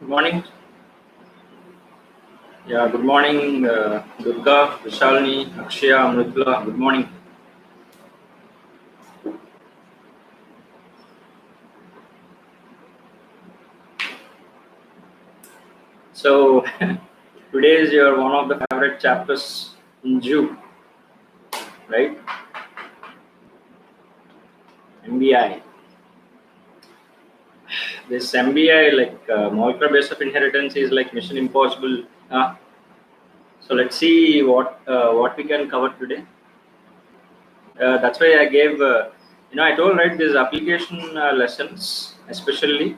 Good morning. Yeah, good morning, Durga, Vishalini, Akshaya, Amrutula. Good morning. So, today is your one of the favorite chapters in Jew, right? MBI. This MBI, like molecular base of inheritance, is like mission impossible. So let's see what we can cover today. That's why I gave, I told right these application lessons, especially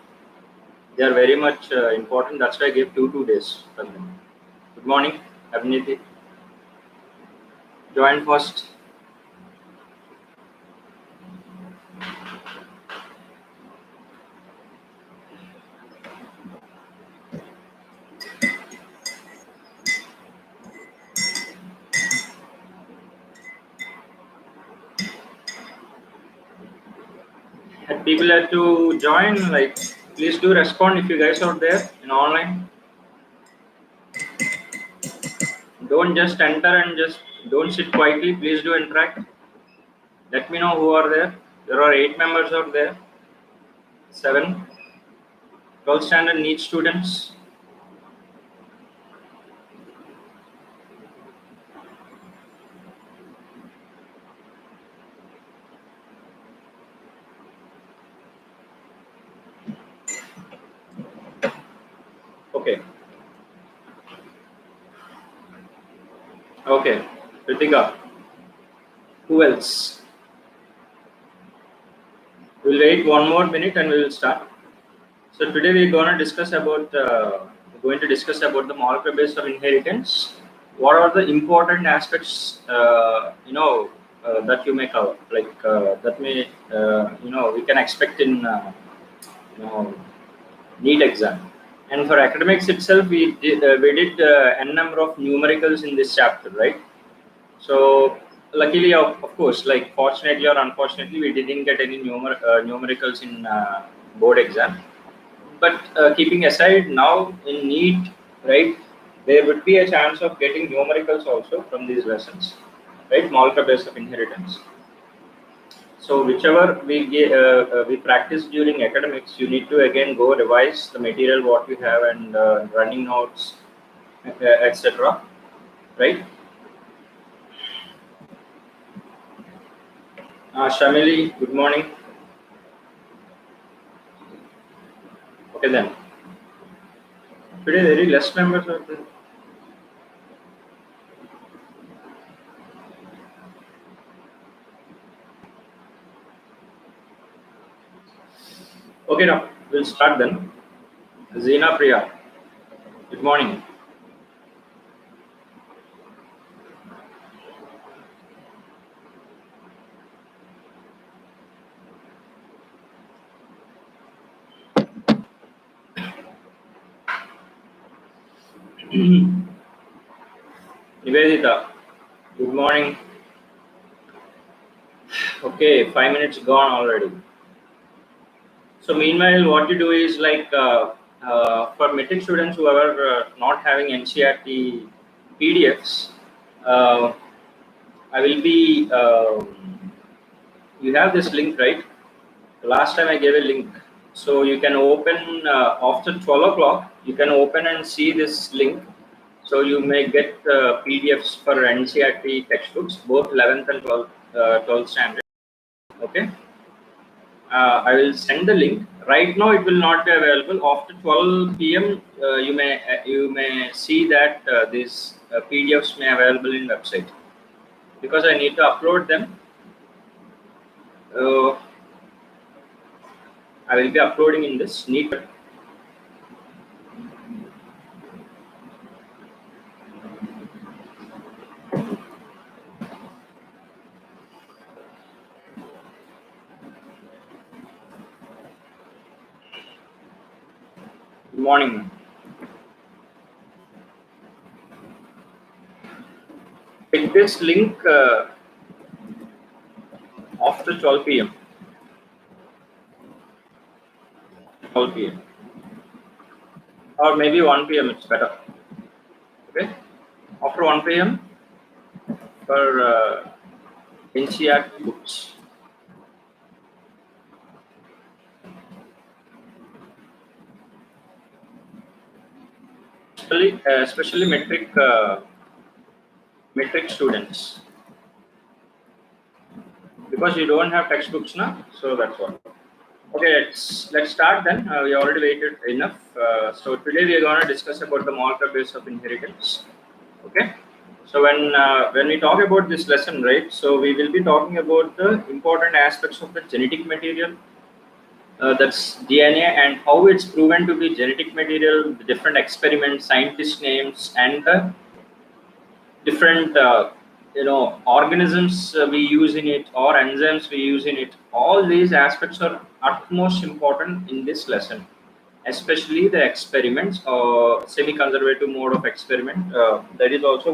they are very much important. That's why I gave two days for them. Good morning, Abhiniti. Join first. And people have to join. Like, please do respond if you guys are there in online. Don't just enter and just don't sit quietly. Please do interact. Let me know who are there. There are 8 members out there. 7. 12th standard NEET students. Okay. Okay. Ritika. Who else? We'll wait 1 more minute and we will start. So today we're going to discuss about the molecular base of inheritance. What are the important aspects that you may cover, like that may we can expect in NEET exam. And for academics itself, we did n number of numericals in this chapter, right? So luckily, of course, like fortunately or unfortunately, we didn't get any numericals in board exam. But keeping aside, now in NEET, right, there would be a chance of getting numericals also from these lessons, right? Molecular base of inheritance. So whichever we practice during academics, you need to again go revise the material what we have and running notes, etc. Right? Shamili, good morning. Okay then. Today very less members are there. Okay, now we'll start then. Zina Priya, good morning. Nivedita, good morning. Okay, 5 minutes gone already. So meanwhile, what you do is like for metric students who are not having NCERT PDFs, I will be. You have this link, right? Last time I gave a link, so you can open after 12 o'clock. You can open and see this link. So you may get PDFs for NCERT textbooks, both 11th and 12th standard. Okay. I will send the link. Right now, it will not be available. After 12 p.m., you may see that these PDFs may available in website, because I need to upload them. I will be uploading in this NEET. Good morning. Click this link after 12 p.m. 12 p.m. or maybe 1 p.m. it's better. Okay, after 1 p.m. for NCERT books. Especially metric students, because you don't have textbooks now, so that's what. Okay, let's start then. We already waited enough. So today we are going to discuss about the molecular base of inheritance. Okay. So when we talk about this lesson, right? So we will be talking about the important aspects of the genetic material. That's DNA and how it's proven to be genetic material, the different experiments, scientist names, and the different organisms we use in it, or enzymes we use in it. All these aspects are utmost important in this lesson, especially the experiments, semi-conservative mode of experiment. That is also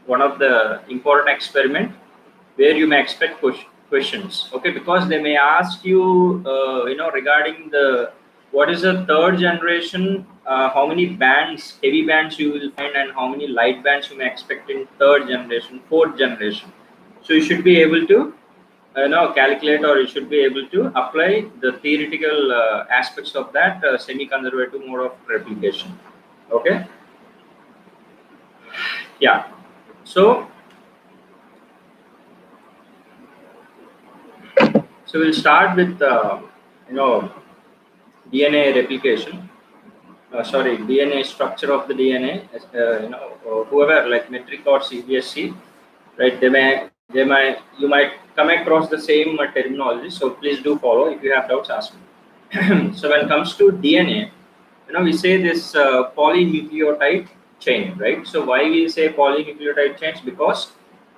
one of the important experiment where you may expect questions. Okay, because they may ask you regarding the what is the third generation, how many bands, heavy bands you will find, and how many light bands you may expect in third generation, fourth generation. So you should be able to calculate, or you should be able to apply the theoretical aspects of that semi-conservative mode of replication. Okay, yeah. So we'll start with DNA replication. DNA structure of the DNA. Whoever like metric or CBSC, right? You might come across the same terminology. So please do follow. If you have doubts, ask me. So when it comes to DNA, we say this polynucleotide chain, right? So why we say polynucleotide chains? Because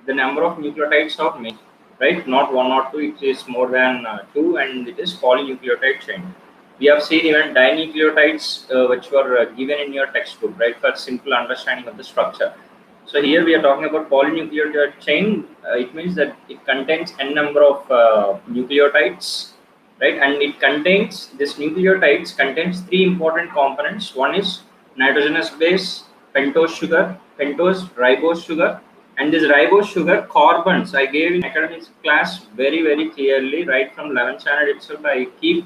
the number of nucleotides are many, right? Not one or two, it is more than two, and it is polynucleotide chain. We have seen even dinucleotides, which were given in your textbook, right, for simple understanding of the structure. So here we are talking about polynucleotide chain. It means that it contains n number of nucleotides, right? And it contains, this nucleotides contains three important components. One is nitrogenous base, pentose sugar, pentose ribose sugar, and this ribose sugar carbons I gave in academics class very clearly right from 11th standard itself. I keep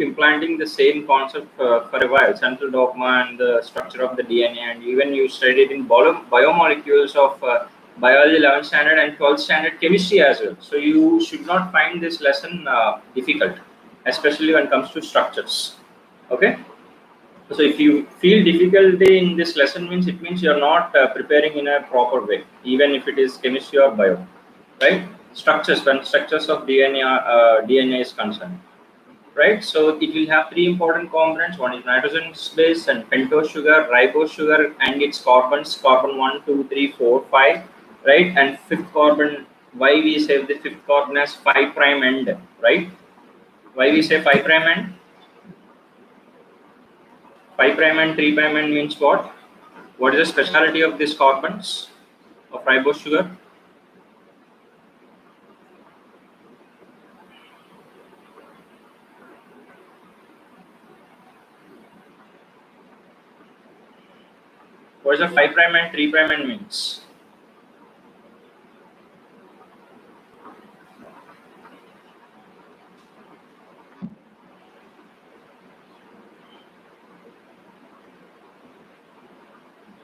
implanting the same concept for a while, central dogma and the structure of the DNA, and even you studied in biomolecules of biology 11th standard and 12th standard chemistry as well. So you should not find this lesson difficult, especially when it comes to structures. Okay. So if you feel difficulty in this lesson, it means you're not preparing in a proper way, even if it is chemistry or bio, right? Structures, when structures of DNA is concerned, right? So it will have three important components. One is nitrogen base and pentose sugar, ribose sugar, and its carbons, carbon 1, 2, 3, 4, 5, right? And fifth carbon, why we say the fifth carbon as 5' end, right? Why we say 5' end? 5' and 3' end means what? What is the speciality of these carbons of ribose sugar? What is the 5' and 3' end means?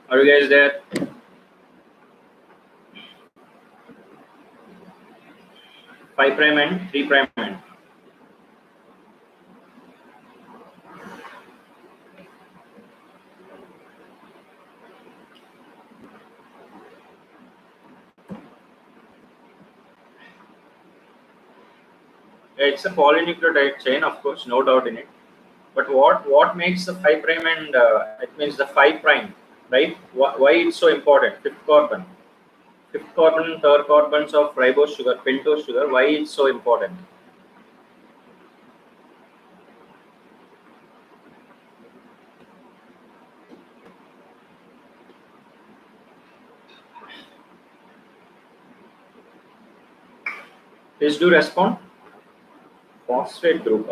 Are you guys there? 5' and 3' end. It's a polynucleotide chain, of course, no doubt in it. But what makes the 5' and it means the 5', right? Why it's so important? Fifth carbon, third carbons of ribose sugar, pentose sugar. Why it's so important? Please do respond. Phosphate group.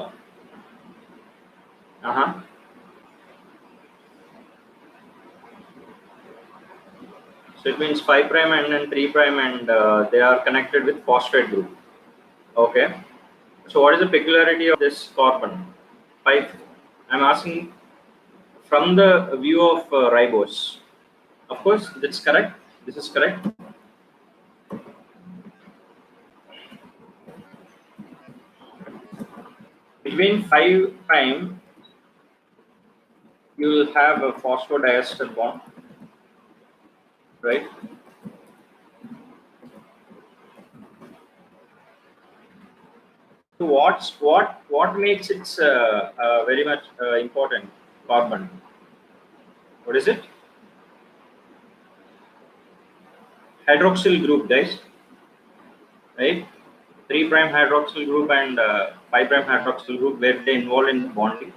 So it means 5 prime and then 3 prime, and they are connected with phosphate group. Okay. So what is the peculiarity of this carbon? 5. I'm asking from the view of ribose. Of course, that's correct. This is correct. Between 5 prime, you will have a phosphodiester bond, right? So what makes it very much important? Carbon. What is it? Hydroxyl group, guys. Right? 3 prime hydroxyl group and 5 prime hydroxyl group, where they involve in the bonding,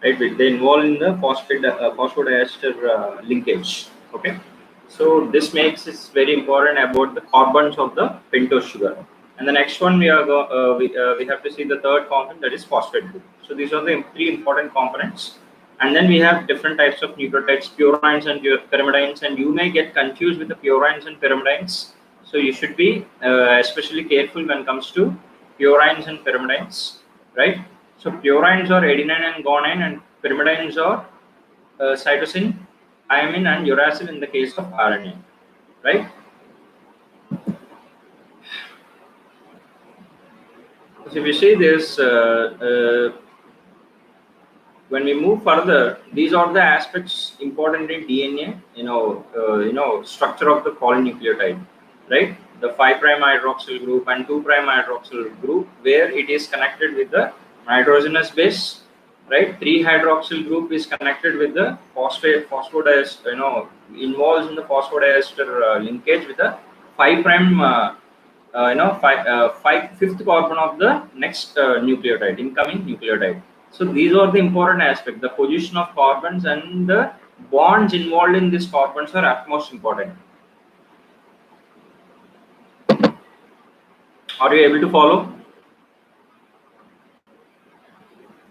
right? They involve in the phosphodiester linkage. Okay. So this makes it very important about the carbons of the pentose sugar. And the next one we have to see the third component, that is phosphate group. So these are the 3 important components. And then we have different types of nucleotides, purines and pyrimidines, and you may get confused with the purines and pyrimidines. So you should be especially careful when it comes to purines and pyrimidines, right? So purines are adenine and guanine, and pyrimidines are cytosine, thymine, and uracil in the case of RNA, right? So if you see this, when we move further, these are the aspects important in DNA. Structure of the polynucleotide, right? The 5 prime hydroxyl group and 2 prime hydroxyl group, where it is connected with the nitrogenous base, right? 3 hydroxyl group is connected with the phosphodiester, involves in the phosphodiester linkage with the 5 prime. Fifth carbon of the next nucleotide, incoming nucleotide. So these are the important aspects. The position of carbons and the bonds involved in these carbons are utmost important. Are you able to follow?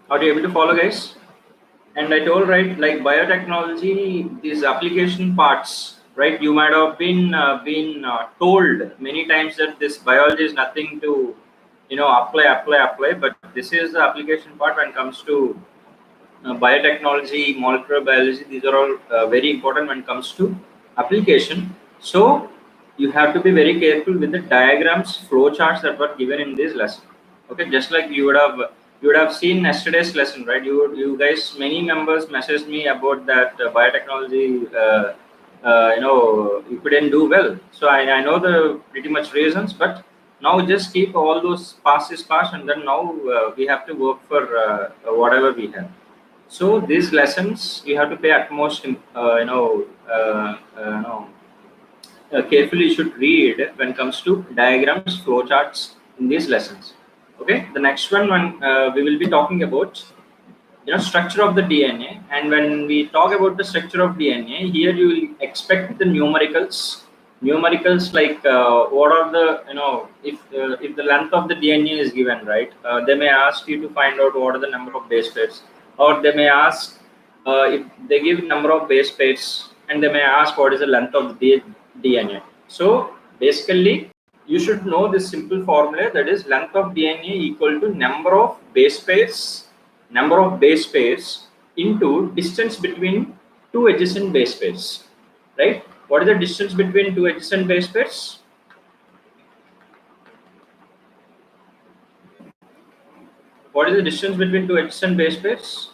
Are you able to follow, guys? And I told, right, like biotechnology, these application parts, right? You might have been told many times that this biology is nothing to, apply. But this is the application part when it comes to biotechnology, molecular biology. These are all very important when it comes to application. So you have to be very careful with the diagrams, flowcharts that were given in this lesson. Okay, just like you would have seen yesterday's lesson, right? You guys, many members messaged me about that biotechnology. You couldn't do well. So I know the pretty much reasons, but now just keep all those past is past, and then now we have to work for whatever we have. So these lessons you have to pay utmost, carefully you should read when it comes to diagrams, flowcharts in these lessons. Okay, the next one when we will be talking about structure of the DNA, and when we talk about the structure of DNA, here you will expect the numericals like what are the if the length of the DNA is given, right? They may ask you to find out what are the number of base pairs, or they may ask if they give number of base pairs, and they may ask what is the length of the DNA. So basically you should know this simple formula, that is length of DNA equal to number of base pairs into distance between 2 adjacent base pairs, right? What is the distance between 2 adjacent base pairs? What is the distance between 2 adjacent base pairs?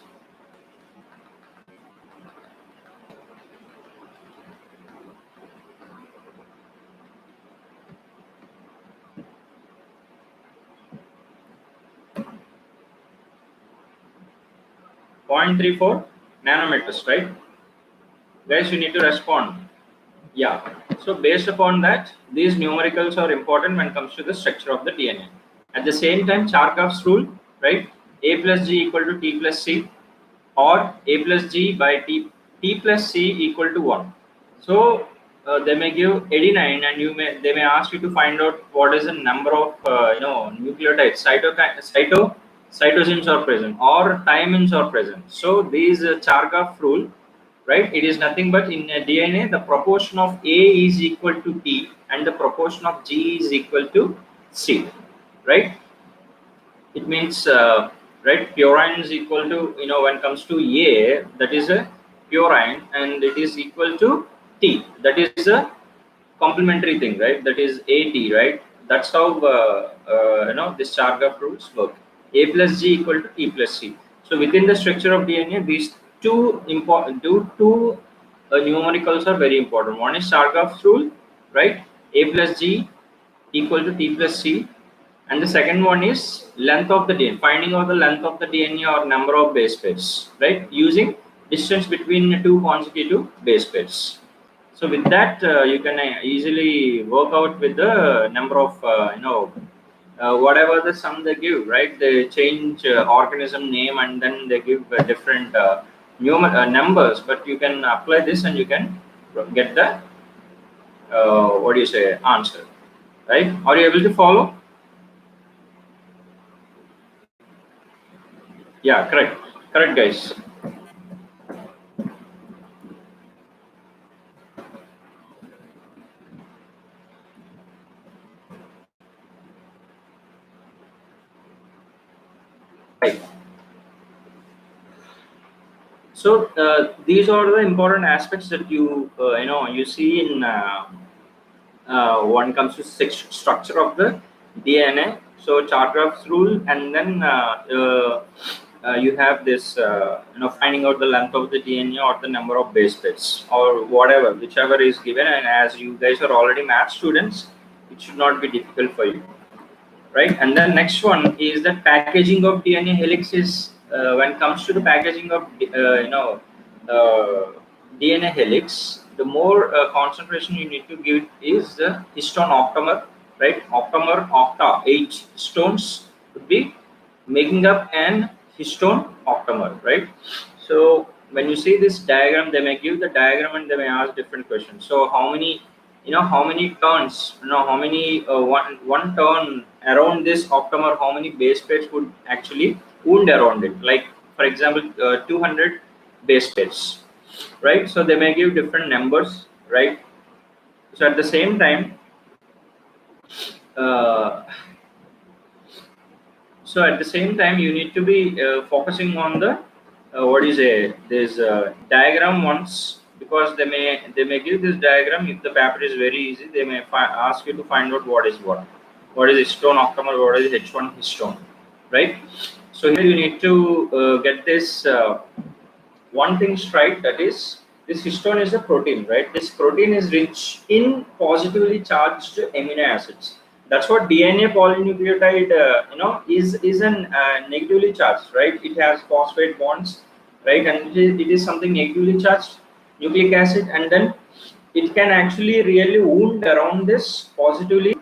.34 nanometers, right? Guys, you need to respond. Yeah. So based upon that, these numericals are important when it comes to the structure of the DNA. At the same time, Chargaff's rule, right? A plus G equal to T plus C, or A plus G by T plus C equal to 1. So they may give 89, and they may ask you to find out what is the number of nucleotides, cytosines are present or thymines are present. So these Chargaff rule, right? It is nothing but in DNA the proportion of A is equal to T and the proportion of G is equal to C, right? It means right, purine is equal to, when it comes to A, that is a purine, and it is equal to T, that is a complementary thing, right? That is AT, right? That's how this Chargaff rules work. A plus G equal to T plus C. So within the structure of DNA, these two numericals are very important. One is Chargaff's rule, right? A plus G equal to T plus C, and the second one is length of the DNA, finding out the length of the DNA or number of base pairs, right? Using distance between two consecutive base pairs. So with that, you can easily work out with the number of, whatever the sum they give, right? They change organism name and then they give different numbers, but you can apply this and you can get the, what do you say, answer, right? Are you able to follow? Yeah, correct, guys. Right. So these are the important aspects that you see in when it comes to structure of the DNA. So Chargaff's rule, and then you have this finding out the length of the DNA or the number of base pairs or whatever, whichever is given. And as you guys are already math students, it should not be difficult for you, right? And then next one is that packaging of DNA helix is when it comes to the packaging of DNA helix, the more concentration you need to give is the histone octamer, right? Octamer, octa, 8 stones would be making up an histone octamer, right? So when you see this diagram, they may give the diagram and they may ask different questions. So how many turns, how many one turn around this octamer, how many base pairs would actually wound around it, like for example 200 base pairs, right? So they may give different numbers, right? So at the same time, you need to be focusing on the what is a this diagram once, because they may give this diagram. If the paper is very easy, they may ask you to find out what is histone octamer, what is H1 histone, right? So here you need to get this one thing straight, that is this histone is a protein, right? This protein is rich in positively charged amino acids. That's what DNA polynucleotide is an negatively charged, right? It has phosphate bonds, right? And it is something negatively charged nucleic acid, and then it can actually really wound around this positively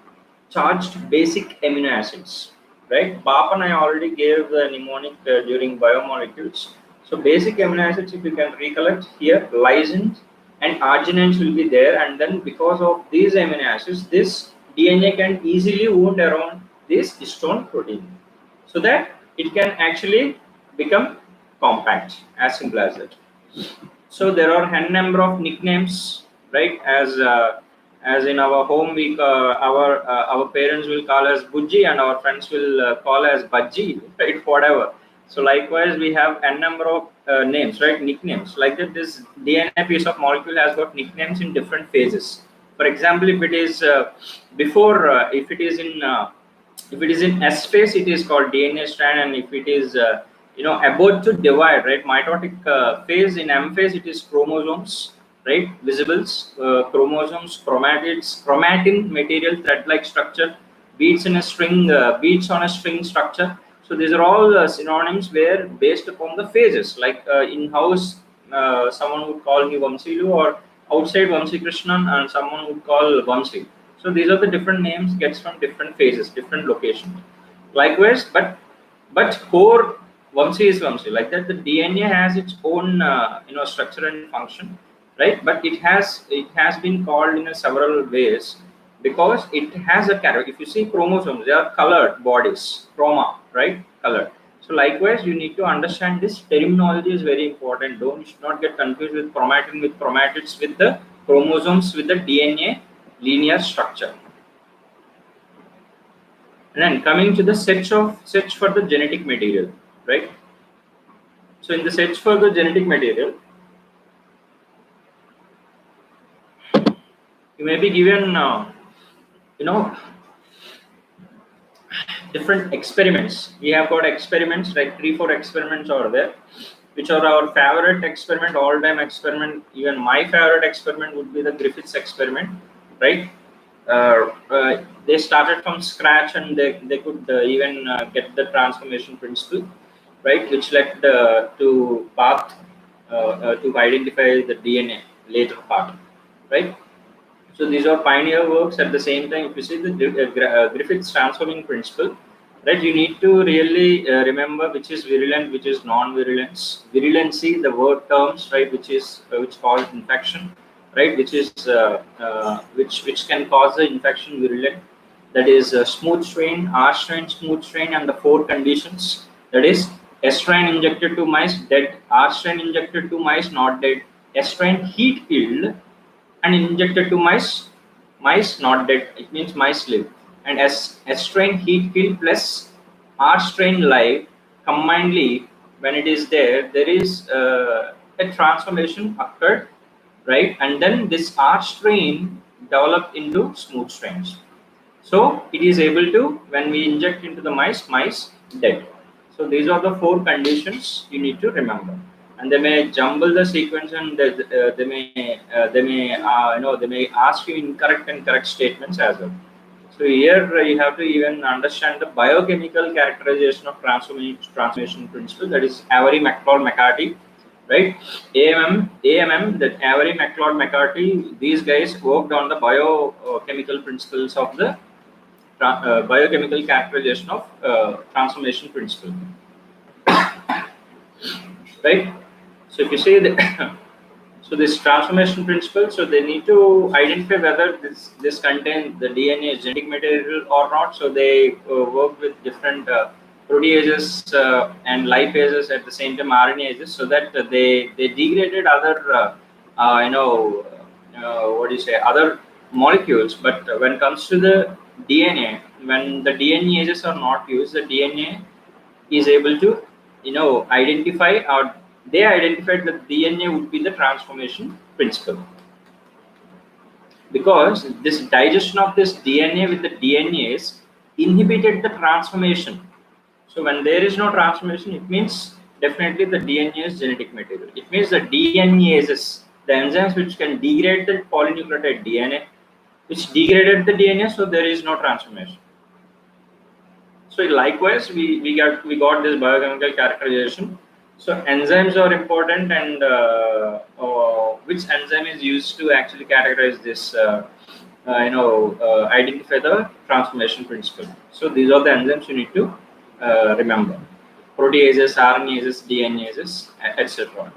charged basic amino acids, right? Bapan I already gave the mnemonic during biomolecules. So basic amino acids, if you can recollect here, lysines and arginines will be there, and then because of these amino acids, this DNA can easily wound around this histone protein, so that it can actually become compact, as simple as that. So there are n number of nicknames, right? As in our home, our parents will call us Bujji and our friends will call us Bajji, right? Whatever. So likewise, we have n number of names, right? Nicknames. Like that, this DNA piece of molecule has got nicknames in different phases. For example, if it is if it is in S phase, it is called DNA strand, and if it is about to divide, right, mitotic phase, in M phase, it is chromosomes, right, visibles, chromosomes, chromatids, chromatin material, thread-like structure, beads on a string structure. So these are all synonyms where based upon the phases. Like in-house, someone would call me Vamsy, or outside Vamsy Krishna, and someone would call Vamsy. So these are the different names gets from different phases, different locations. Likewise, but core Vamsy is Vamsy. Like that, the DNA has its own structure and function, right? But it has been called in several ways because it has a character. If you see chromosomes, they are colored bodies, chroma, right? Colored. So likewise, you need to understand this terminology is very important. You should not get confused with chromatin with chromatids with the chromosomes with the DNA linear structure. And then coming to the search for the genetic material, right? So in the search for the genetic material, you may be given different experiments. We have got experiments like 3-4 experiments are there, which are our favorite experiment, all-time experiment. Even my favorite experiment would be the Griffith's experiment, right? They started from scratch, and they could even get the transformation principle, right, which led to path to identify the DNA later part, right? So these are pioneer works. At the same time, if you see the Griffith's transforming principle, right, you need to really remember which is virulent, which is non-virulence. Virulency, the word terms, right, which cause infection, right, which can cause the infection virulent. That is smooth strain, R strain, smooth strain, and the 4 conditions. That is S strain injected to mice, dead. R strain injected to mice, not dead. S strain heat killed and injected to mice not dead, it means mice live. And S strain heat kill plus R strain live combinedly, when it is there is a transformation occurred, right? And then this R strain developed into smooth strains. So it is able to, when we inject into the mice dead. So these are the 4 conditions you need to remember. And they may jumble the sequence, and they may ask you incorrect and correct statements as well. So here you have to even understand the biochemical characterization of transformation principle. That is Avery, McLeod, McCarthy, right? AMM, that Avery, McLeod, McCarthy. These guys worked on the biochemical principles of the biochemical characterization of transformation principle, right? So if you say that, so this transformation principle, so they need to identify whether this contains the DNA is genetic material or not. So they work with different proteases and lipases, at the same time RNases, so that they degraded other other molecules. But when it comes to the DNA, when the DNases are not used, the DNA is able to identify, or they identified that DNA would be the transformation principle, because this digestion of this DNA with the DNAs inhibited the transformation. So when there is no transformation, it means definitely the DNA is genetic material. It means the DNases, the enzymes which can degrade the polynucleotide DNA, which degraded the DNA, so there is no transformation. So likewise, we got this biochemical characterization. So enzymes are important, and which enzyme is used to actually categorize this, identify the transformation principle. So these are the enzymes you need to remember: proteases, RNases, DNases, etc.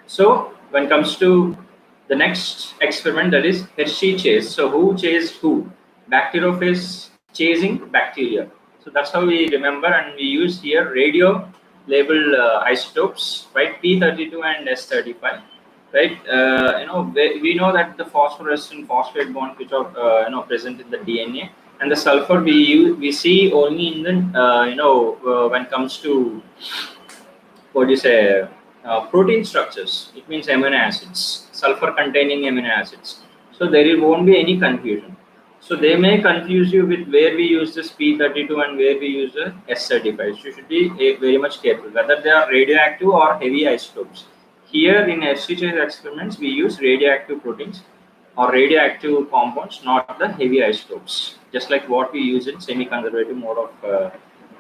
So when it comes to the next experiment, that is Hershey chase. So who chased who? Bacteriophage chasing bacteria. So that's how we remember, and we use here radio labeled isotopes, right? P32 and S35, right? We know that the phosphorus and phosphate bonds which are present in the DNA, and the sulfur we see only in the when it comes to protein structures. It means amino acids, sulfur containing amino acids. So there won't be any confusion. So they may confuse you with where we use this P32 and where we use the S35. So you should be very much careful whether they are radioactive or heavy isotopes. Here in SCHS experiments, we use radioactive proteins or radioactive compounds, not the heavy isotopes, just like what we use in semi-conservative mode of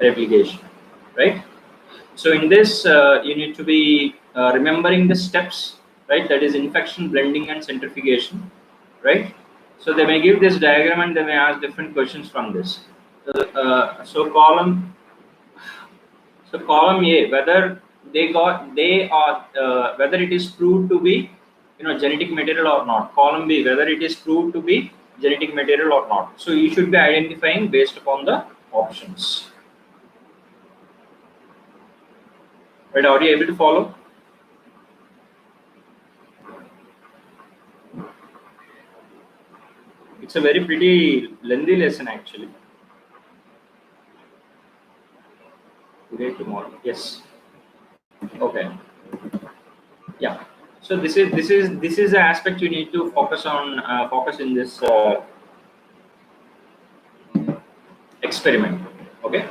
replication, right? So in this, you need to be remembering the steps, right? That is infection, blending, and centrifugation, right? So they may give this diagram and they may ask different questions from this. So column A, whether whether it is proved to be genetic material or not. Column B, whether it is proved to be genetic material or not. So you should be identifying based upon the options. Right? Are you able to follow? It's a very pretty lengthy lesson actually. Today, tomorrow. Yes. Okay. Yeah. So this is the aspect you need to focus on. Focus in this experiment. Okay.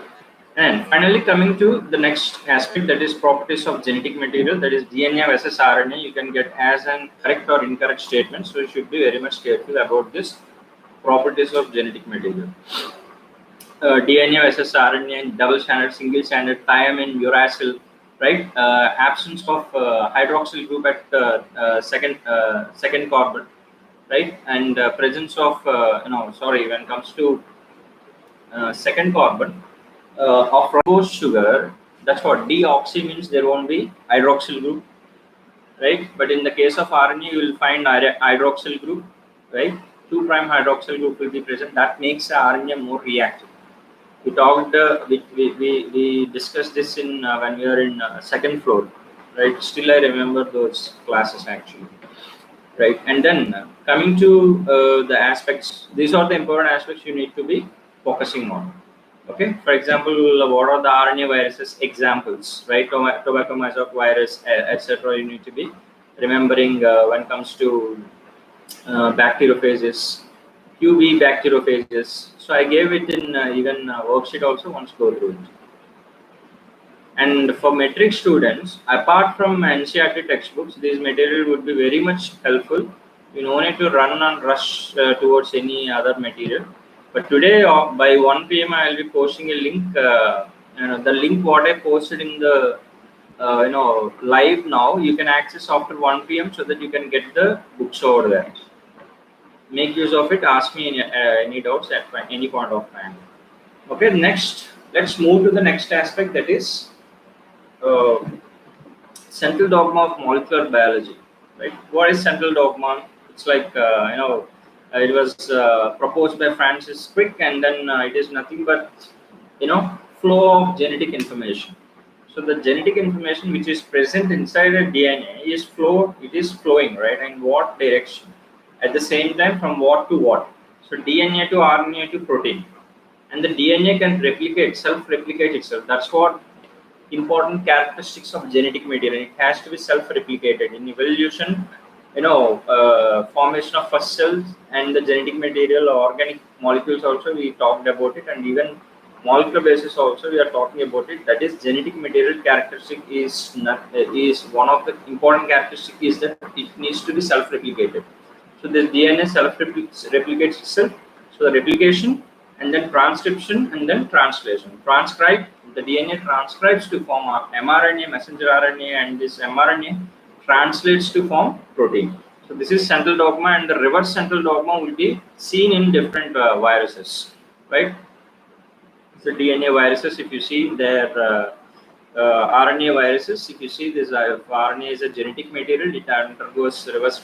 And finally, coming to the next aspect, that is properties of genetic material, that is DNA versus RNA. You can get as an correct or incorrect statement, so you should be very much careful about this properties of genetic material. DNA versus RNA, double stranded, single stranded, thiamine, uracil, right? Absence of hydroxyl group at second carbon, right? And presence of when it comes to second carbon of rose sugar, that's what deoxy means. There won't be hydroxyl group, right? But in the case of RNA, you will find hydroxyl group, right? 2' hydroxyl group will be present. That makes the RNA more reactive. We talked, we discussed this in when we were in second floor, right? Still, I remember those classes actually, right? And then coming to the aspects, these are the important aspects you need to be focusing on. Okay, for example, what are the RNA viruses examples, right? Tobacco mycotoxoid virus, etc. You need to be remembering when it comes to bacteriophages, QB bacteriophages. So I gave it in even worksheet also. Once go through it. And for metric students, apart from NCERT textbooks, this material would be very much helpful. You no need to run and rush towards any other material. But today by 1 p.m. I will be posting a link. The link what I posted in the live now, you can access after 1 p.m. so that you can get the books over there. Make use of it. Ask me any doubts at any point of time. Okay, next, let's move to the next aspect, that is central dogma of molecular biology. Right? What is central dogma? It's like it was proposed by Francis Crick, and then it is nothing but flow of genetic information. So the genetic information which is present inside a DNA is flowing, right? In what direction? At the same time, from what to what? So DNA to RNA to protein, and the DNA can self-replicate itself. That's what important characteristics of genetic material. It has to be self-replicated. In evolution, formation of first cells and the genetic material, organic molecules also we talked about it, and even molecular basis also we are talking about it. That is, genetic material characteristic is one of the important characteristics is that it needs to be self-replicated. So this DNA self-replicates itself. So the replication, and then transcription, and then translation. The DNA transcribes to form mRNA, messenger RNA, and this mRNA translates to form protein. So this is central dogma, and the reverse central dogma will be seen in different viruses, right? So DNA viruses, if you see their RNA viruses, if you see this RNA is a genetic material, it undergoes reverse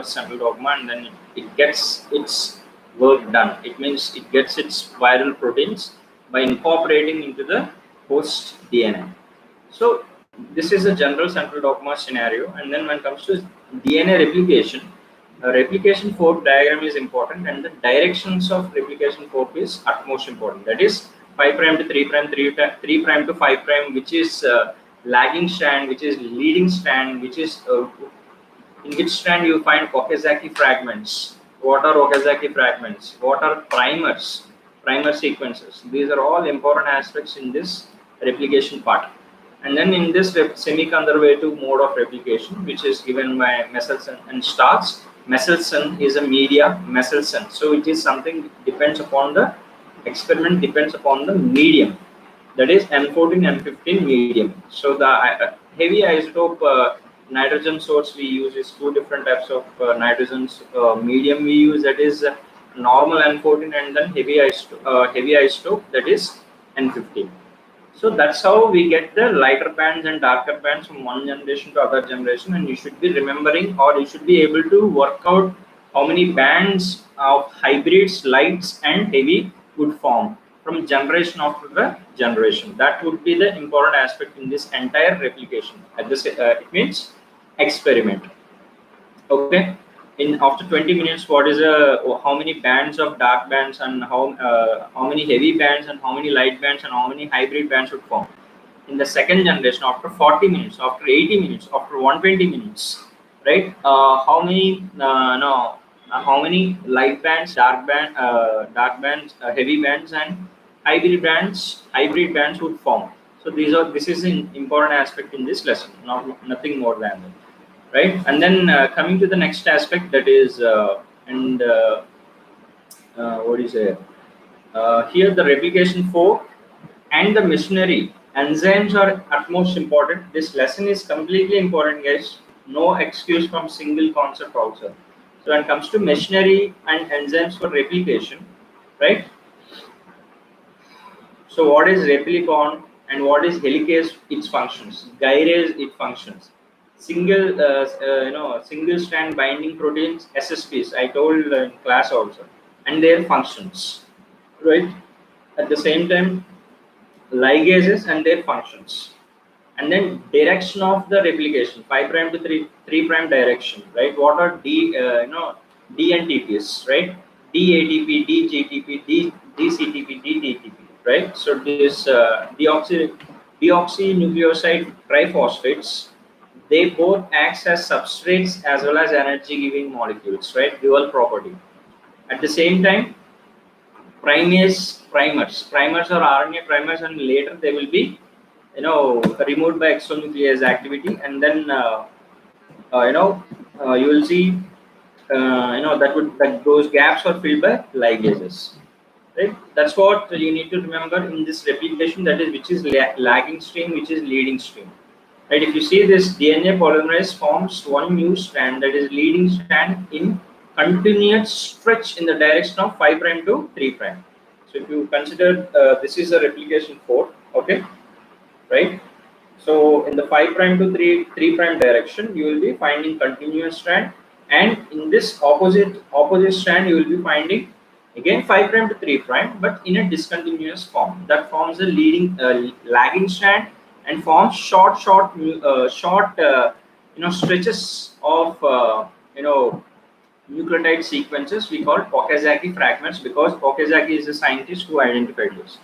central dogma, and then it gets its work done. It means it gets its viral proteins by incorporating into the host DNA. So this is a general central dogma scenario. And then when it comes to DNA replication, replication fork diagram is important, and the directions of replication fork is utmost important. That is 5' to 3', 3' to 5', which is lagging strand, which is leading strand, which is in which strand you find Okazaki fragments. What are Okazaki fragments? What are primer sequences? These are all important aspects in this replication part. And then in this semi-conservative mode of replication, which is given by Messelson and Starks, Messelson is a media, Messelson. So it is something depends upon the experiment, depends upon the medium. That is M14, M15 medium. So the heavy isotope nitrogen source we use is two different types of nitrogens. Medium we use, that is normal N14, and then heavy isotope, that is N15. So that's how we get the lighter bands and darker bands from one generation to other generation, and you should be remembering, or you should be able to work out how many bands of hybrids, lights and heavy would form from generation after the generation. That would be the important aspect in this entire replication. At this, it means experiment. Okay. In after 20 minutes, what is how many bands of dark bands and how many heavy bands and how many light bands and how many hybrid bands would form in the second generation after 40 minutes, after 80 minutes, after 120 minutes, right? How many light bands, dark bands, heavy bands, and hybrid bands would form. So this is an important aspect in this lesson, nothing more than that, right? And then coming to the next aspect, that is what do you say? Here the replication fork and the machinery enzymes are utmost important. This lesson is completely important, guys. No excuse from single concept also. So when it comes to machinery and enzymes for replication, right? So what is replicon and what is helicase? Its functions. Gyrase, its functions. Single strand binding proteins, SSPs. I told in class also, and their functions, right? At the same time, ligases and their functions, and then direction of the replication, 5' to 3' direction, right? What are DNTPs, right? DATP, DGTP, DCTP, DTTP, right? So this deoxynucleoside triphosphates, they both act as substrates as well as energy giving molecules, right? Dual property. At the same time, primers or RNA primers, and later they will be removed by exonuclease activity, and then you will see that those gaps are filled by ligases, right? That's what you need to remember in this replication, that is which is lagging stream, which is leading stream, right? If you see this DNA polymerase forms one new strand, that is leading strand, in continuous stretch in the direction of 5' to 3'. So if you consider this is a replication fork, okay, right? So in the 5' to 3' direction, you will be finding continuous strand, and in this opposite strand, you will be finding again 5' to 3', but in a discontinuous form. That forms a leading lagging strand and forms short stretches of nucleotide sequences we call Okazaki fragments, because Okazaki is a scientist who identified this,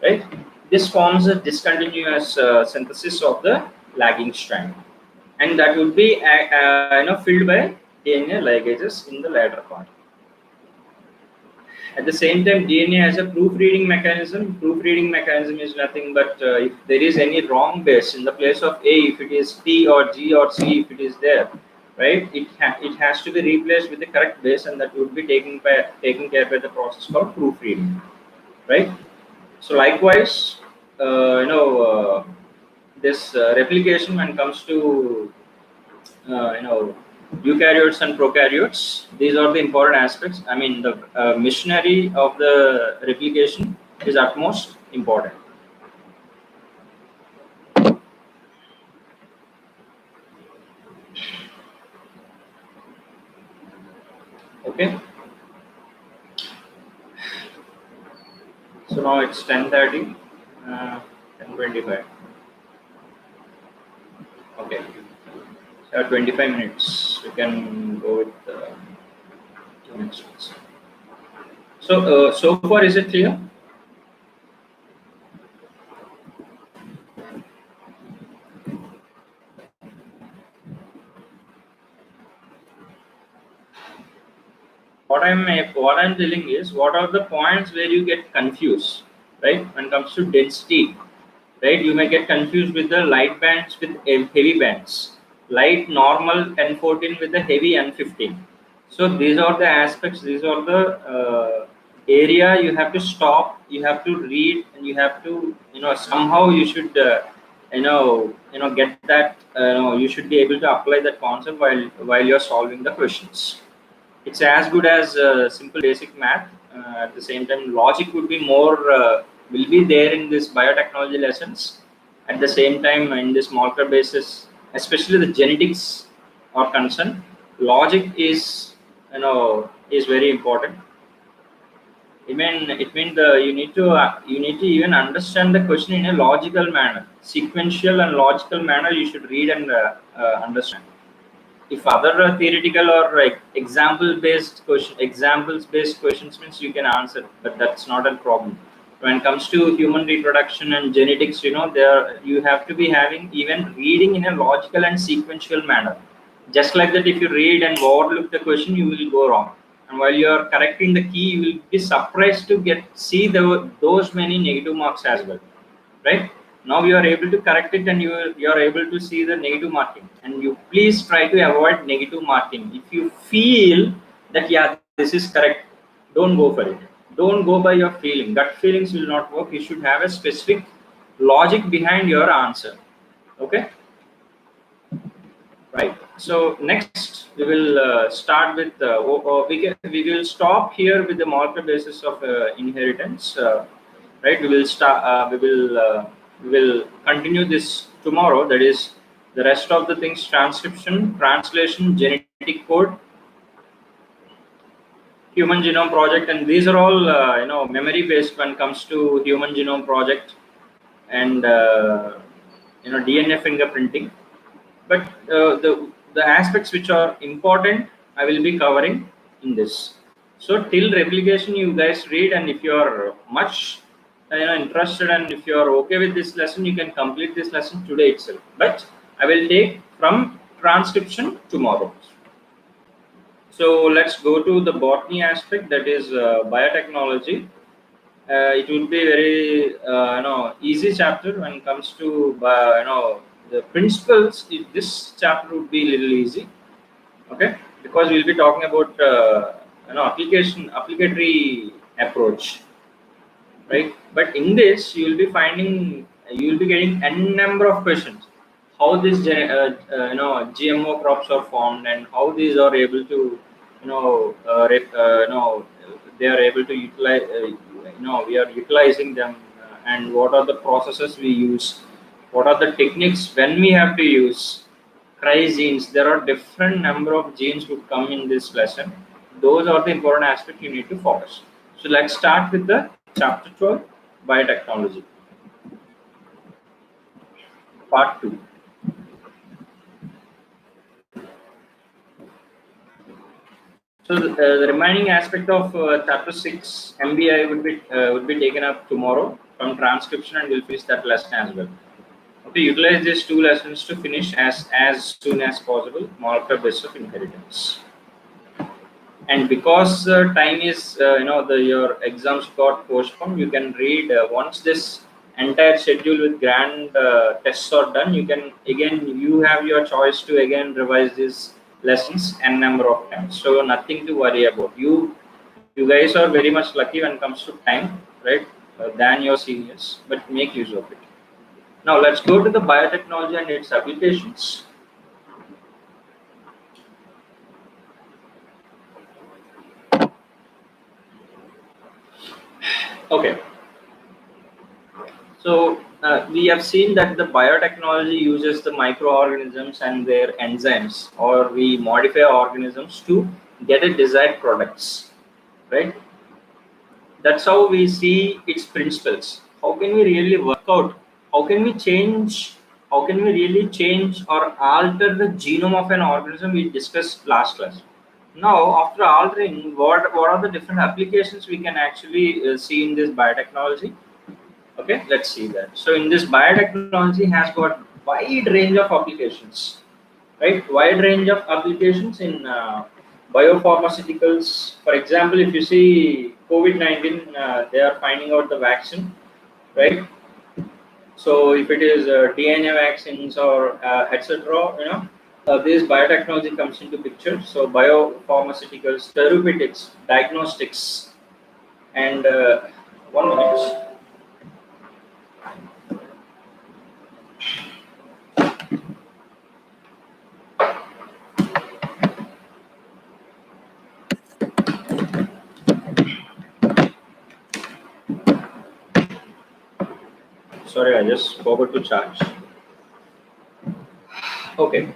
right? This forms a discontinuous synthesis of the lagging strand, and that would be filled by DNA ligases in the latter part. At the same time, DNA has a proofreading mechanism. Proofreading mechanism is nothing but if there is any wrong base in the place of A, if it is T or G or C, if it is there, right, it has to be replaced with the correct base, and that would be taken care by the process called proofreading, right? So likewise, this replication, when it comes to eukaryotes and prokaryotes, these are the important aspects. I mean, the machinery of the replication is utmost important. Okay. So now it's 10:30, 10:25. Okay. 25 minutes. We can go with the 2 minutes. So, so far, is it clear? What I'm telling is, what are the points where you get confused, right? When it comes to density, right? You may get confused with the light bands with heavy bands. Light normal N14 with the heavy N15. So these are the aspects, these are the area you have to stop, you have to read, and you have to, somehow you should, get that, you should be able to apply that concept while you're solving the questions. It's as good as simple basic math. At the same time, logic would be more, will be there in this biotechnology lessons. At the same time, in this molecular basis, especially the genetics are concerned, logic is very important. it means you need to even understand the question in a logical manner, sequential and logical manner. You should read and understand. If other theoretical or like examples based questions means you can answer, but that's not a problem. When it comes to human reproduction and genetics, there you have to be having even reading in a logical and sequential manner. Just like that, if you read and overlook the question, you will go wrong. And while you are correcting the key, you will be surprised to see those many negative marks as well, right? Now you are able to correct it, and you are able to see the negative marking, and you please try to avoid negative marking. If you feel that yeah, this is correct, don't go for it. Don't go by your feeling. Gut feelings will not work. You should have a specific logic behind your answer. Okay, right. So next we will start with we will stop here with the molecular basis of inheritance. Right, we will continue this tomorrow. That is the rest of the things: transcription, translation, genetic code, human genome project, and these are all memory based when it comes to human genome project and DNA fingerprinting. But the aspects which are important, I will be covering in this. So till replication, you guys read, and if you are much interested, and if you are okay with this lesson, you can complete this lesson today itself. But I will take from transcription tomorrow. So let's go to the botany aspect, that is biotechnology. It would be very easy chapter when it comes to the principles. This chapter would be a little easy, okay, because we'll be talking about applicatory approach, right? But in this, you will be getting n number of questions. How this GMO crops are formed, and how these are able to they are able to utilize. We are utilizing them, and what are the processes we use? What are the techniques when we have to use? Genes. There are different number of genes would come in this lesson. Those are the important aspects you need to focus. So let's start with the chapter 12, biotechnology, part 2. So the remaining aspect of chapter 6, MBI, would be taken up tomorrow from transcription, and we'll finish that lesson as well. Okay, utilize these 2 lessons to finish as soon as possible molecular basis of inheritance. And because time is your exams got postponed, you can read once this entire schedule with grand tests are done. You have your choice to again revise these lessons n number of times. So nothing to worry about. You guys are very much lucky when it comes to time, right? Than your seniors, but make use of it. Now let's go to the biotechnology and its applications. Okay. So we have seen that the biotechnology uses the microorganisms and their enzymes, or we modify organisms to get a desired products, right? That's how we see its principles. How can we really work out? How can we change? How can we really change or alter the genome of an organism? We discussed last class. Now, after altering, what are the different applications we can actually see in this biotechnology? Okay, let's see that. So in this, biotechnology has got wide range of applications, right? Wide range of applications in biopharmaceuticals. For example, if you see COVID-19, they are finding out the vaccine, right? So if it is DNA vaccines or etc., this biotechnology comes into picture. So biopharmaceuticals, therapeutics, diagnostics, and 1 minute. Sorry, I just forgot to charge. Okay.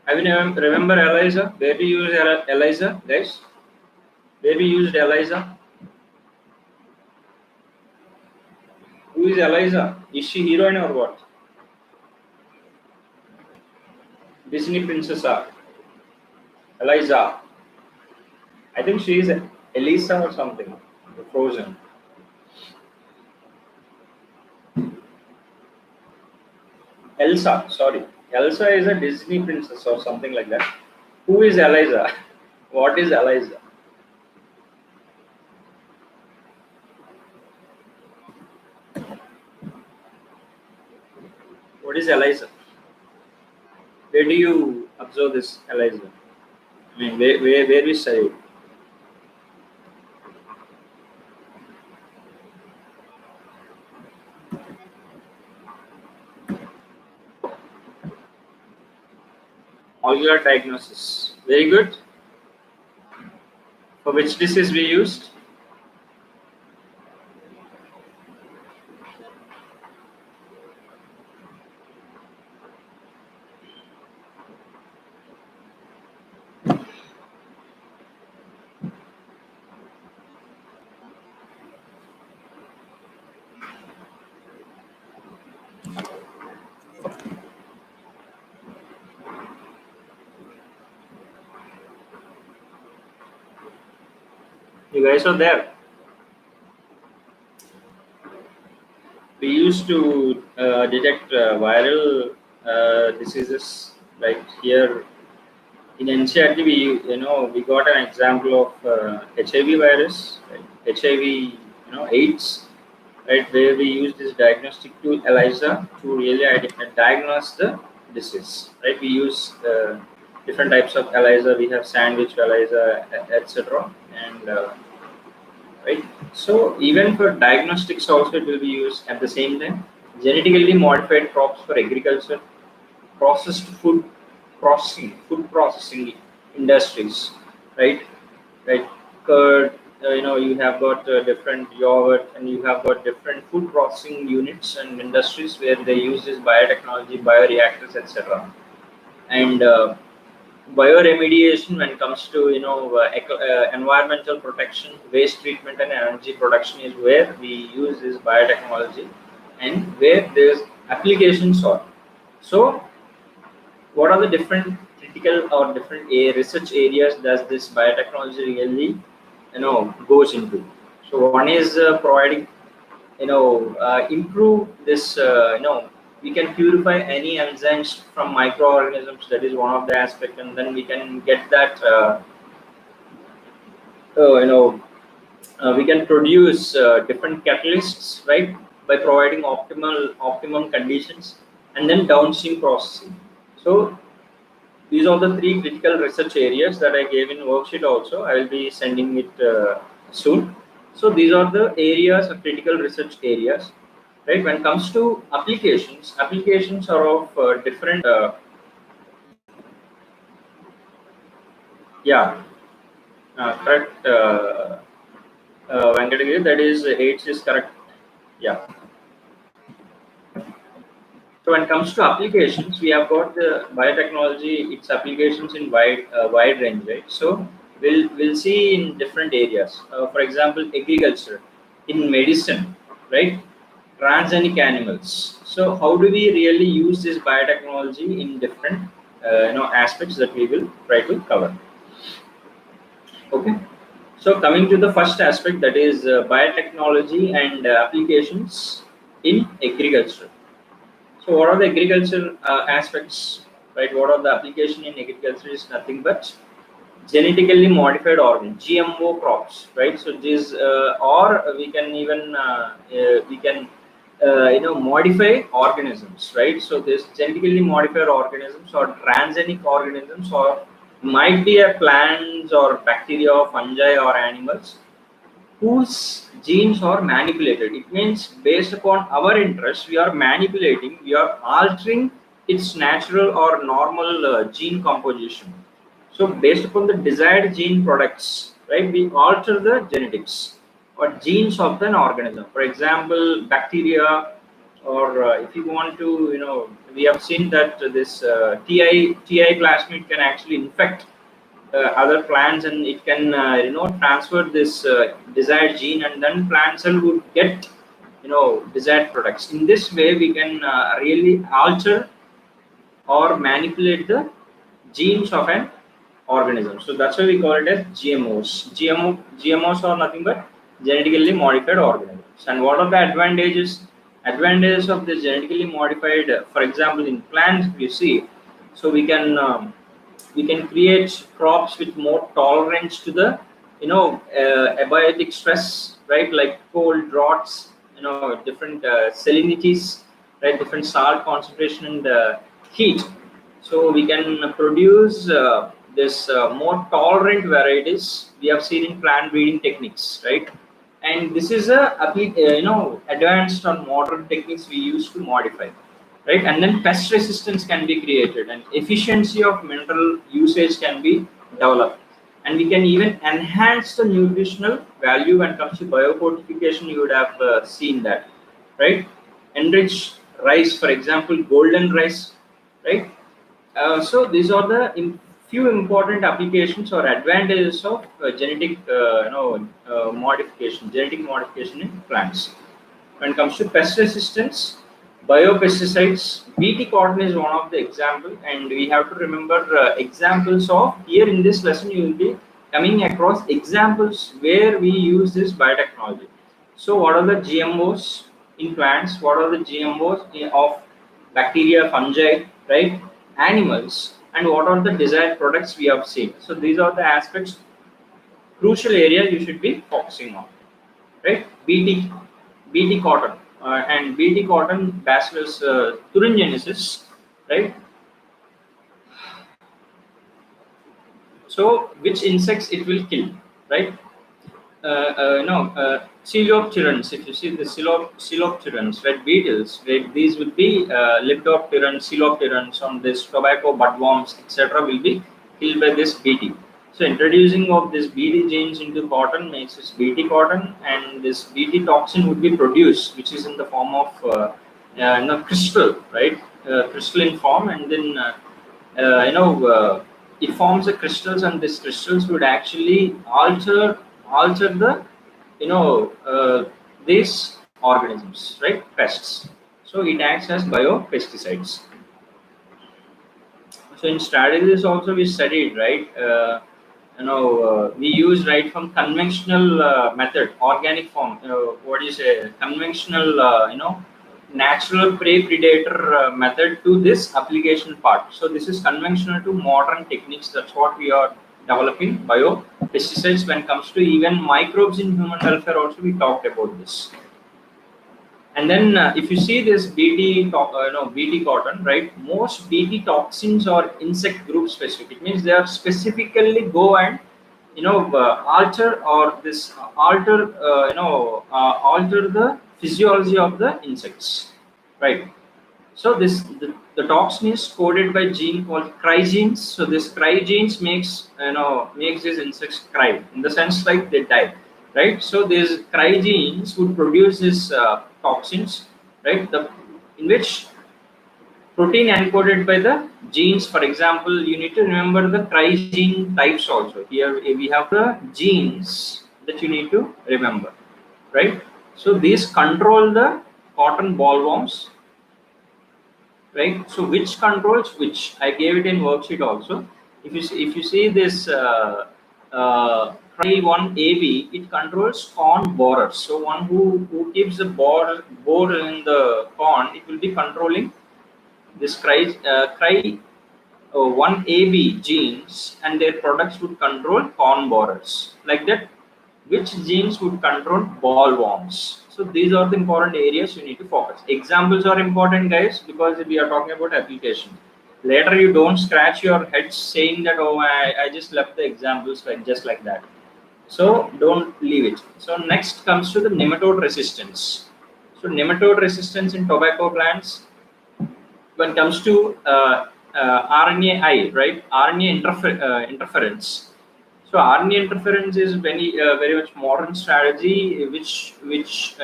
I will remember ELISA. Where we use ELISA, guys? Where we used ELISA? Who is Eliza? Is she heroine or what? Disney princess. Eliza. I think she is Elisa or something. Frozen. Elsa. Sorry. Elsa is a Disney princess or something like that. Who is Eliza? What is Eliza? What is Eliza? Where do you observe this Eliza? I mean, where we study? Molecular diagnosis. Very good. For which disease we used? You guys are there. We used to detect viral diseases, like here in NCERT. We got an example of HIV virus, right? HIV, AIDS, right? Where we use this diagnostic tool ELISA to really diagnose the disease, right? We use different types of ELISA. We have sandwich ELISA, etc. And right. So even for diagnostics also it will be used at the same time. Genetically modified crops for agriculture, processed food processing industries, right? Right. Curd, you have got different yogurt, and you have got different food processing units and industries where they use this biotechnology, bioreactors, etc. And bioremediation, when it comes to environmental protection, waste treatment, and energy production, is where we use this biotechnology, and where there's applications are. So what are the different critical or different research areas does this biotechnology really goes into? So one is providing improve this we can purify any enzymes from microorganisms. That is one of the aspect, and then we can get that we can produce different catalysts, right, by providing optimum conditions, and then downstream processing. So these are the three critical research areas that I gave in worksheet also. I will be sending it soon. So these are the areas of critical research areas, right? When it comes to applications are of different correct, Venkatagiri, that is AIDS is correct. Yeah. So when it comes to applications, we have got the biotechnology, its applications in wide range, right? So we'll see in different areas. For example, agriculture, in medicine, right? Transgenic animals. So how do we really use this biotechnology in different aspects that we will try to cover? Okay. So coming to the first aspect, that is biotechnology and applications in agriculture. So what are the agriculture aspects, right? What are the application in agriculture is nothing but genetically modified organ, GMO crops, right? So this, or we can even modify organisms, right? So this genetically modified organisms or transgenic organisms, or might be a plants or bacteria or fungi or animals whose genes are manipulated. It means based upon our interest, we are manipulating, we are altering its natural or normal gene composition. So based upon the desired gene products, right, we alter the genetics or genes of an organism. For example, bacteria, or if you want to, we have seen that this TI plasmid can actually infect other plants, and it can transfer this desired gene, and then plant cell would get desired products. In this way we can really alter or manipulate the genes of an organism. So that's why we call it as GMOs. GMOs are nothing but genetically modified organisms. And what are the advantages? Advantages of this genetically modified, for example, in plants, you see, so we can create crops with more tolerance to the abiotic stress, right? Like cold, droughts, different salinities, right? Different salt concentration and heat. So we can produce this more tolerant varieties we have seen in plant breeding techniques, right? And this is a advanced or modern techniques we use to modify, right? And then pest resistance can be created and efficiency of mineral usage can be developed, and we can even enhance the nutritional value when it comes to biofortification. You would have seen that, right? Enriched rice, for example, golden rice, right? So these are the few important applications or advantages of genetic modification in plants. When it comes to pest resistance, biopesticides, BT cotton is one of the example, and we have to remember examples of here in this lesson. You will be coming across examples where we use this biotechnology. So, what are the GMOs in plants? What are the GMOs of bacteria, fungi, right? Animals, and what are the desired products we have seen. So, these are the aspects, crucial area you should be focusing on, right? BT cotton and BT cotton Bacillus thuringiensis, right? So which insects it will kill, right? Coleopterans. If you see the coleopterans, red beetles, right? These would be leptopterans, coleopterans on this tobacco budworms, etc. will be killed by this BT. So introducing of this BT genes into cotton makes this BT cotton, and this BT toxin would be produced, which is in the form of crystal, right? Crystalline form, and then it forms the crystals, and these crystals would actually alter the these organisms, right? Pests. So it acts as biopesticides. So in strategies also we studied, right? We use right from conventional method, organic form. What is a conventional, natural prey predator method to this application part. So this is conventional to modern techniques. That's what we are developing biopesticides. When it comes to even microbes in human welfare, also we talked about this. And then if you see this BT cotton, right? Most BT toxins are insect group specific. It means they are specifically go and alter or this alter the physiology of the insects, right? So the toxin is coded by gene called cry genes. So this cry genes makes these insects cry, in the sense like they die, right? So these cry genes would produce these toxins, right? In which protein encoded by the genes. For example, you need to remember the cry gene types also. Here we have the genes that you need to remember, right? So these control the cotton bollworms, right? So which controls which? I gave it in worksheet also. If you see this cry 1AB, it controls corn borers. So one who keeps the bore in the corn, it will be controlling this cry 1AB genes, and their products would control corn borers. Like that, which genes would control bollworms? So these are the important areas you need to focus. Examples are important, guys, because we are talking about application. Later you don't scratch your head saying that, oh, I just left the examples just like that. So don't leave it. So next comes to the nematode resistance. So nematode resistance in tobacco plants, when it comes to RNAi, right? RNA interference. So RNA interference is very much modern strategy, which which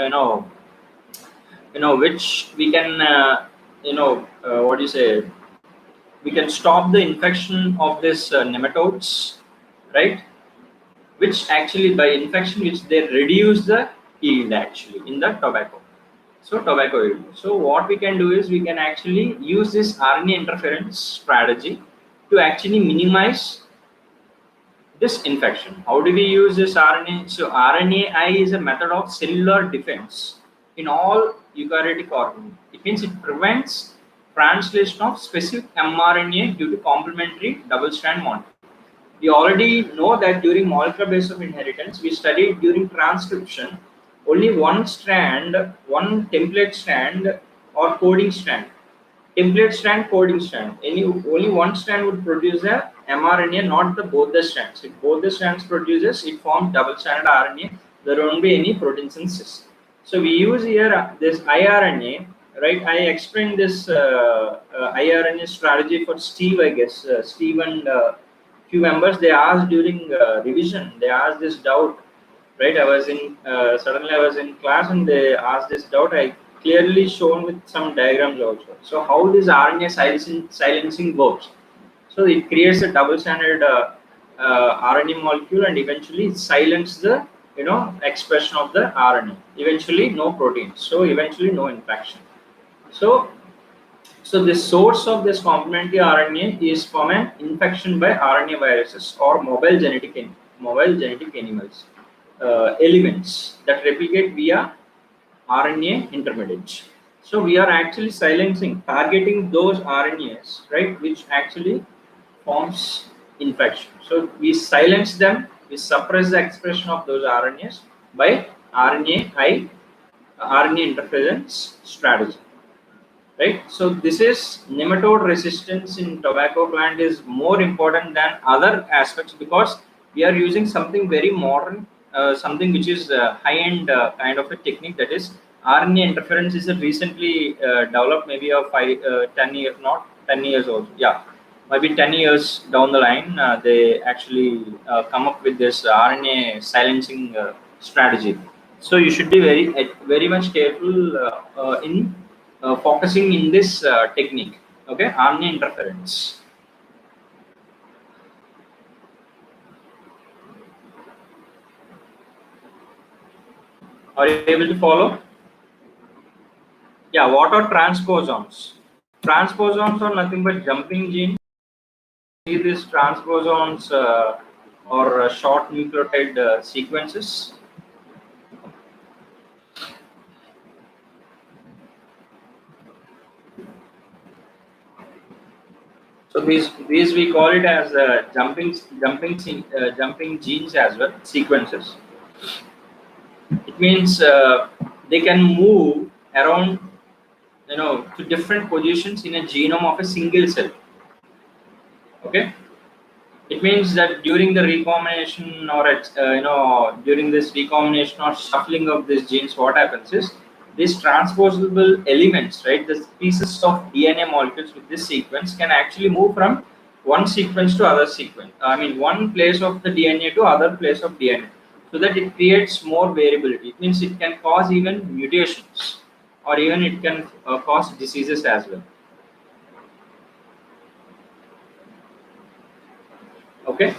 we can what do you say? We can stop the infection of this nematodes, right? Which actually by infection, which they reduce the yield actually in the tobacco. So tobacco yield. So what we can do is we can actually use this RNA interference strategy to actually minimize this infection. How do we use this RNA? So RNAi is a method of cellular defense in all eukaryotic organisms. It means it prevents translation of specific mRNA due to complementary double-strand molecule. We already know that during molecular base of inheritance, we studied during transcription only one strand, one template strand or coding strand. Template strand, coding strand. Only one strand would produce a mRNA, not the both the strands. If both the strands produces, it forms double-stranded RNA. There won't be any protein synthesis. So we use here this iRNA, right? I explained this iRNA strategy for Steve, I guess. Steve and few members, they asked during revision, they asked this doubt, right? I was in suddenly I was in class and they asked this doubt. I clearly shown with some diagrams also. So how this RNA silencing works? So it creates a double-stranded RNA molecule and eventually silence the expression of the RNA. Eventually no protein. So eventually no infection. So the source of this complementary RNA is from an infection by RNA viruses or mobile genetic animals, elements that replicate via RNA intermediate. So we are actually targeting those RNAs, right, which actually forms infection. So we silence them, we suppress the expression of those RNAs by RNA interference strategy. Right, so this is nematode resistance in tobacco plant is more important than other aspects because we are using something very modern, something which is high-end kind of a technique, that is RNA interference is a recently developed, maybe a 10 years, not 10 years also, yeah, maybe 10 years down the line, they actually come up with this RNA silencing strategy. So you should be very much careful in focusing in this technique, okay, RNA interference. Are you able to follow? Yeah, what are transposons? Transposons are nothing but jumping genes. See these transposons or short nucleotide sequences. So these we call it as jumping genes as well, sequences. It means they can move around, to different positions in a genome of a single cell. Okay, it means that during the recombination or during this recombination or shuffling of these genes, what happens is these transposable elements, right, the pieces of DNA molecules with this sequence can actually move from one sequence to other sequence. I mean, one place of the DNA to other place of DNA, so that it creates more variability. It means it can cause even mutations, or even it can cause diseases as well. Okay,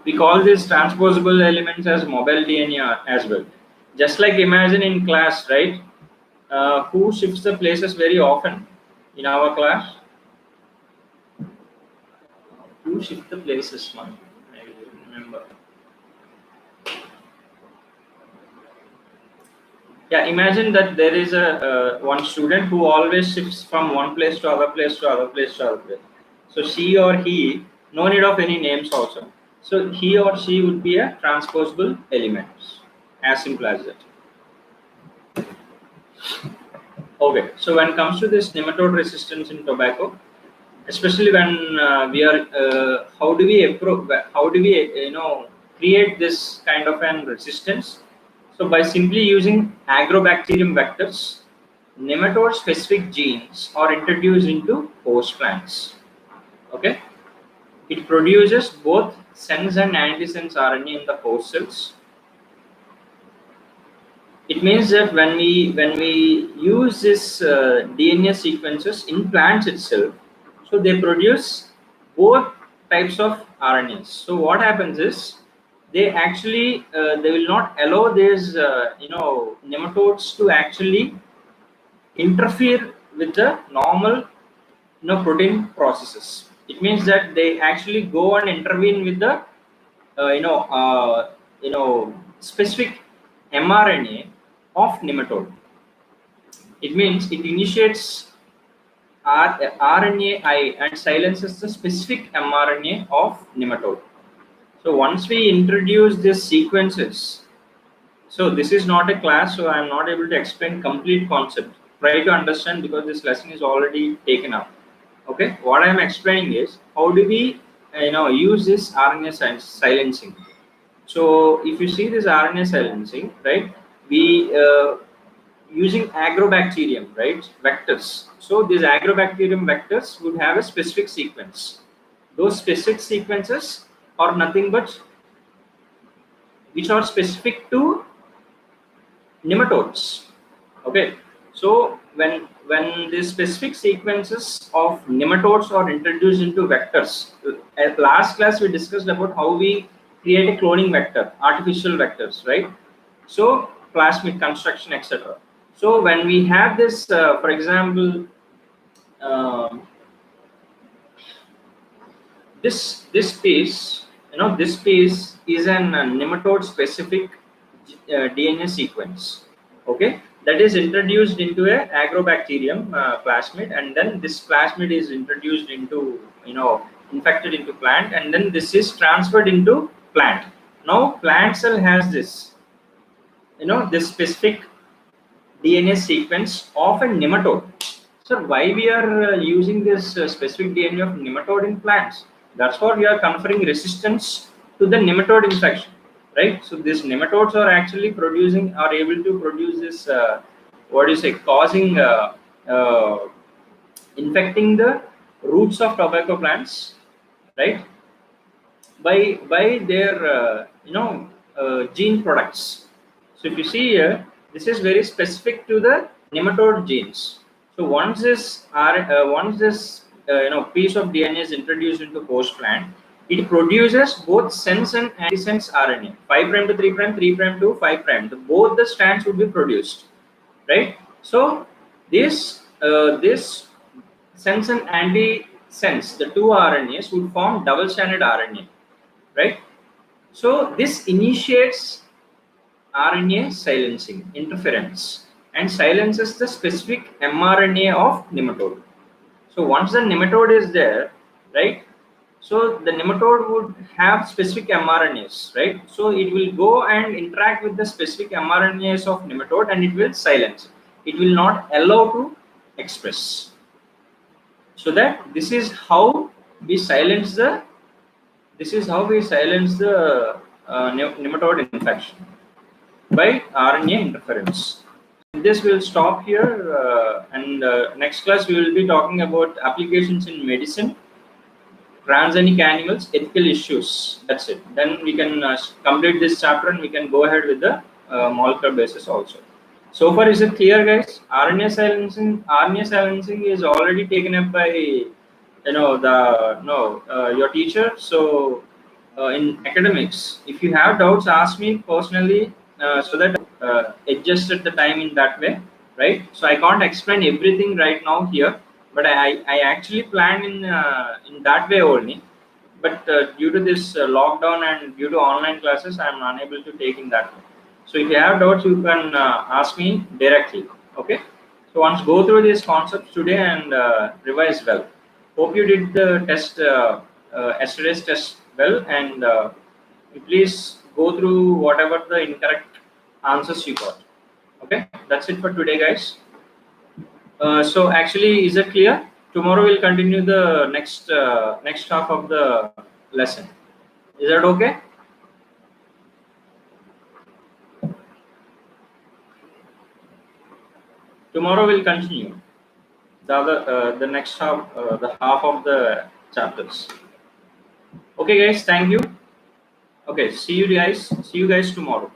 we call these transposable elements as mobile DNA as well. Just like imagine in class, right? Who shifts the places very often in our class? Who shifts the places, man? I remember. Yeah, imagine that there is a one student who always shifts from one place to other place to other place to other place. So she or he, no need of any names also. So he or she would be a transposable element. As simple as that. Okay, so when it comes to this nematode resistance in tobacco, especially when we are, how do we create this kind of an resistance? So by simply using agrobacterium vectors, nematode specific genes are introduced into host plants. Okay, it produces both sense and antisense RNA in the host cells. It means that when we use this DNA sequences in plants itself, so they produce both types of RNAs. So what happens is they actually they will not allow these nematodes to actually interfere with the normal protein processes. It means that they actually go and intervene with the uh, you know uh, specific mRNA of nematode. It means it initiates RNAi and silences the specific mRNA of nematode. So once we introduce these sequences, so this is not a class, so I am not able to explain complete concept. Try to understand because this lesson is already taken up. Okay, what I am explaining is how do we use this RNA silencing. So if you see this RNA silencing, right, we using agrobacterium, right, vectors. So these agrobacterium vectors would have a specific sequence. Those specific sequences are nothing but which are specific to nematodes. Okay, so when these specific sequences of nematodes are introduced into vectors, at last class we discussed about how we create a cloning vector, artificial vectors, right? So plasmid construction, etc. So when we have this for example um this piece, this piece is an nematode specific DNA sequence. Okay, that is introduced into a agrobacterium plasmid, and then this plasmid is introduced into infected into plant, and then this is transferred into plant. Now plant cell has this this specific DNA sequence of a nematode. So why we are using this specific DNA of nematode in plants? That's what we are conferring resistance to the nematode infection, right? So these nematodes are actually are able to produce this, what do you say, causing, infecting the roots of tobacco plants, right? By their gene products. So if you see here, this is very specific to the nematode genes. So once this piece of DNA is introduced into host plant, it produces both sense and antisense RNA, 5 prime to 3 prime, 3 prime to 5 prime. Both the strands would be produced, right? So this sense and antisense, the two RNAs would form double-stranded RNA, right? So this initiates RNA silencing interference and silences the specific mRNA of nematode. So once the nematode is there, right? So the nematode would have specific mRNAs, right? So it will go and interact with the specific mRNAs of nematode and it will silence. It will not allow to express. So that this is how we silence the nematode infection by RNA interference. This will stop here, and next class we will be talking about applications in medicine, transgenic animals, ethical issues. That's it. Then we can complete this chapter and we can go ahead with the molecular basis also. So far, is it clear, guys? RNA silencing is already taken up by your teacher. So in academics, if you have doubts, ask me personally, so that adjusted the time in that way, right? So I can't explain everything right now here, but I actually planned in that way only. But due to this lockdown and due to online classes, I am unable to take in that way. So if you have doubts, you can ask me directly. Okay. So once go through these concepts today and revise well. Hope you did the test, yesterday's test well, and please go through whatever the incorrect answers you got. Okay, that's it for today, guys. So actually, is it clear? Tomorrow we'll continue the next half of the lesson. Is that okay? Tomorrow we'll continue the next half, the half of the chapters. Okay, guys. Thank you. Okay, see you guys tomorrow.